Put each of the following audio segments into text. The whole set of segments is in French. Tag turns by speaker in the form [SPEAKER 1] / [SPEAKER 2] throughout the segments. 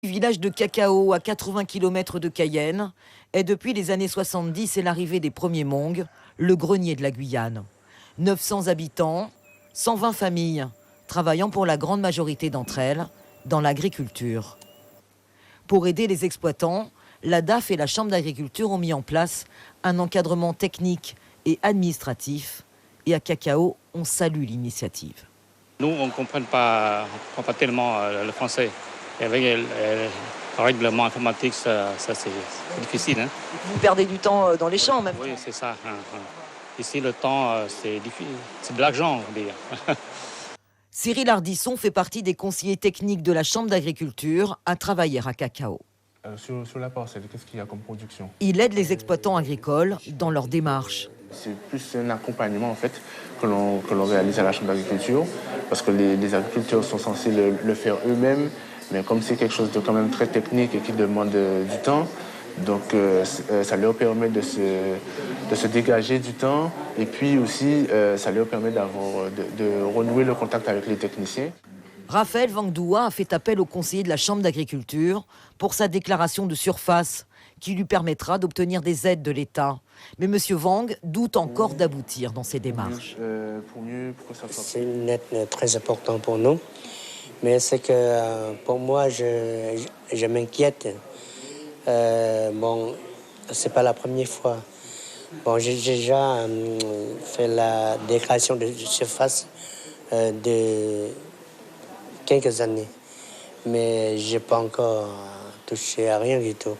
[SPEAKER 1] Le village de Cacao, à 80 km de Cayenne, est depuis les années 70 et l'arrivée des premiers Hmong, le grenier de la Guyane. 900 habitants, 120 familles, travaillant pour la grande majorité d'entre elles dans l'agriculture. Pour aider les exploitants, la DAF et la Chambre d'agriculture ont mis en place un encadrement technique et administratif. Et à Cacao, on salue l'initiative.
[SPEAKER 2] Nous, on ne comprend pas tellement le français. Et avec le règlement informatique, ça c'est difficile. Hein.
[SPEAKER 1] Vous perdez du temps dans les champs même.
[SPEAKER 2] Oui, c'est ça. Ici, le temps, c'est de l'argent, on va dire.
[SPEAKER 1] Cyril Ardisson fait partie des conseillers techniques de la Chambre d'agriculture à travailler à Cacao.
[SPEAKER 3] Sur la parcelle, qu'est-ce qu'il y a comme production?
[SPEAKER 1] Il aide les exploitants agricoles dans leur démarche.
[SPEAKER 3] C'est plus un accompagnement en fait que l'on réalise à la Chambre d'agriculture, parce que les agriculteurs sont censés le faire eux-mêmes, mais comme c'est quelque chose de quand même très technique et qui demande du temps, donc ça leur permet de se dégager du temps, et puis aussi ça leur permet de renouer le contact avec les techniciens.
[SPEAKER 1] Raphaël Vangdoua a fait appel au conseiller de la Chambre d'agriculture pour sa déclaration de surface qui lui permettra d'obtenir des aides de l'État. Mais M. Wang doute encore d'aboutir dans ses démarches.
[SPEAKER 4] C'est une aide très importante pour nous, mais c'est que pour moi, je m'inquiète. Bon, c'est pas la première fois. Bon, j'ai déjà fait la déclaration de surface de quelques années, mais j'ai pas encore touché à rien du tout.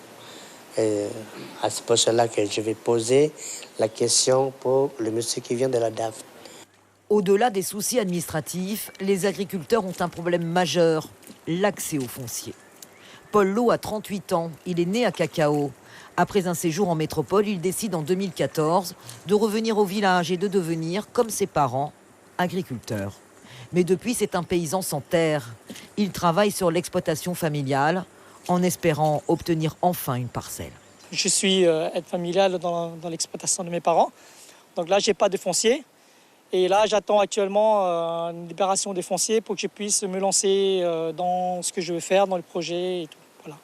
[SPEAKER 4] C'est pour cela que je vais poser la question pour le monsieur qui vient de la DAF.
[SPEAKER 1] Au-delà des soucis administratifs, les agriculteurs ont un problème majeur, l'accès au foncier. Paul Lowe a 38 ans, il est né à Cacao. Après un séjour en métropole, il décide en 2014 de revenir au village et de devenir, comme ses parents, agriculteur. Mais depuis, c'est un paysan sans terre. Il travaille sur l'exploitation familiale en espérant obtenir enfin une parcelle.
[SPEAKER 5] Je suis aide familiale dans l'exploitation de mes parents. Donc là, je n'ai pas de foncier. Et là, j'attends actuellement une libération des fonciers pour que je puisse me lancer dans ce que je veux faire, dans le projet et tout. Voilà.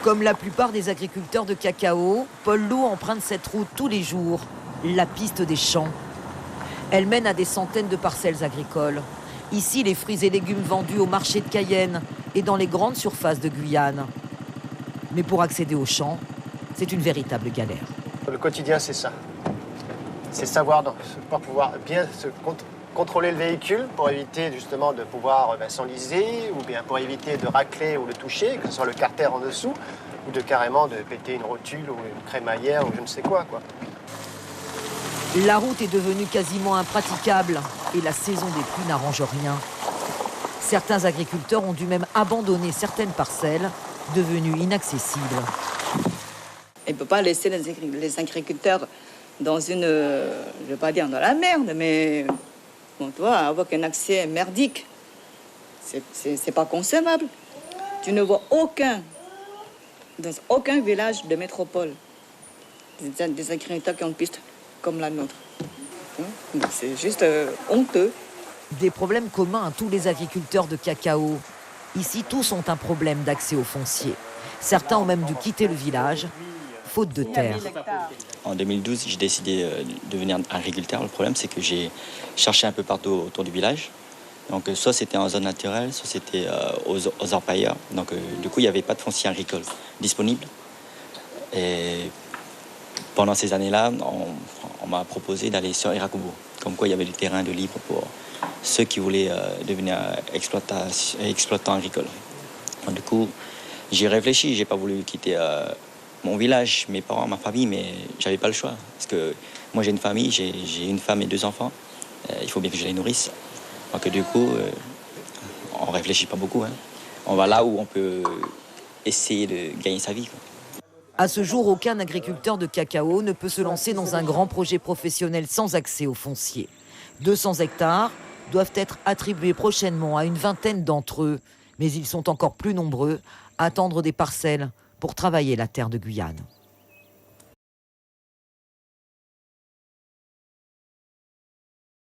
[SPEAKER 1] Comme la plupart des agriculteurs de Cacao, Paul Lowe emprunte cette route tous les jours, la piste des champs. Elle mène à des centaines de parcelles agricoles. Ici, les fruits et légumes vendus au marché de Cayenne et dans les grandes surfaces de Guyane. Mais pour accéder aux champs, c'est une véritable galère.
[SPEAKER 6] Le quotidien, c'est ça. C'est savoir pas pouvoir bien contrôler le véhicule pour éviter justement de pouvoir s'enliser ou bien pour éviter de racler ou de toucher, que ce soit le carter en dessous ou de carrément de péter une rotule ou une crémaillère ou je ne sais quoi.
[SPEAKER 1] La route est devenue quasiment impraticable et la saison des pluies n'arrange rien. Certains agriculteurs ont dû même abandonner certaines parcelles devenues inaccessibles.
[SPEAKER 7] On ne peut pas laisser les agriculteurs dans une, je ne vais pas dire dans la merde, mais bon, toi, avec un accès merdique, c'est pas concevable. Tu ne vois dans aucun village de métropole des agriculteurs qui ont une piste comme la nôtre. C'est juste honteux.
[SPEAKER 1] Des problèmes communs à tous les agriculteurs de Cacao. Ici, tous ont un problème d'accès au foncier. Certains ont même dû quitter le village, faute de terre.
[SPEAKER 8] En 2012, j'ai décidé de devenir agriculteur. Le problème, c'est que j'ai cherché un peu partout autour du village. Donc, soit c'était en zone naturelle, soit c'était aux orpailleurs. Donc, du coup, il n'y avait pas de foncier agricole disponible. Et pendant ces années-là, on m'a proposé d'aller sur Irakubo. Comme quoi, il y avait du terrain de libre pour ceux qui voulaient devenir exploitants agricoles. Donc, du coup, j'ai réfléchi. J'ai pas voulu quitter mon village, mes parents, ma famille, mais j'avais pas le choix. Parce que moi, j'ai une famille, j'ai une femme et 2 enfants. Il faut bien que je les nourrisse. Donc, du coup, on réfléchit pas beaucoup. Hein. On va là où on peut essayer de gagner sa vie, quoi.
[SPEAKER 1] À ce jour, aucun agriculteur de Cacao ne peut se lancer dans un grand projet professionnel sans accès au foncier. 200 hectares doivent être attribués prochainement à une vingtaine d'entre eux, mais ils sont encore plus nombreux à attendre des parcelles pour travailler la terre de Guyane.